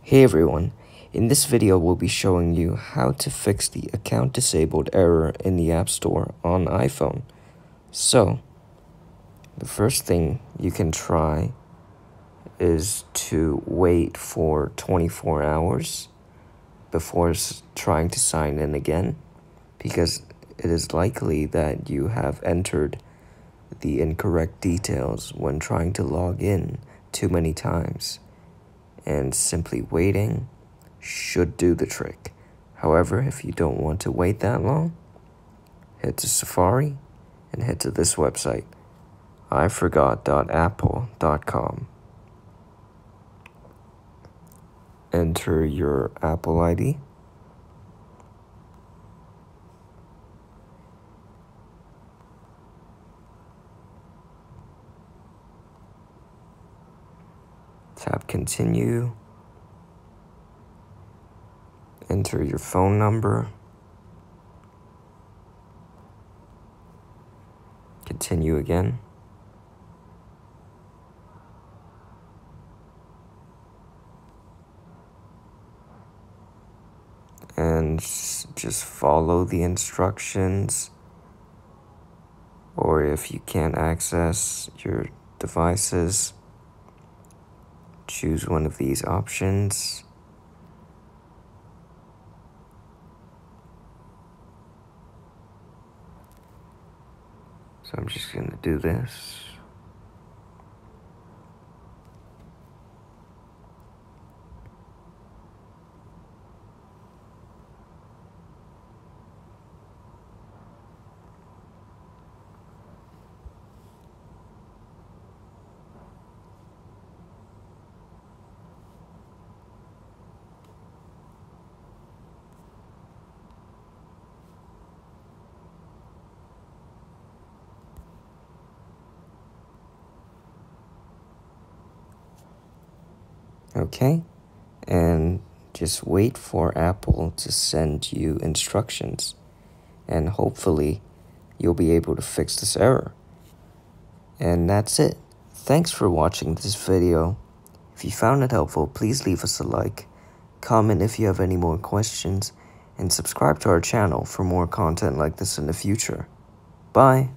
Hey everyone, in this video we'll be showing you how to fix the account disabled error in the App Store on iPhone. So, the first thing you can try is to wait for 24 hours before trying to sign in again, because it is likely that you have entered the incorrect details when trying to log in too many times, and simply waiting should do the trick. However, if you don't want to wait that long, head to Safari and head to this website, iforgot.apple.com. Enter your Apple ID. Tap Continue. Enter your phone number. Continue again. And just follow the instructions. Or if you can't access your devices, choose one of these options. So I'm just going to do this. Okay, and just wait for Apple to send you instructions, and hopefully you'll be able to fix this error. And that's it. Thanks for watching this video. If you found it helpful, please leave us a like, comment if you have any more questions, and subscribe to our channel for more content like this in the future. Bye!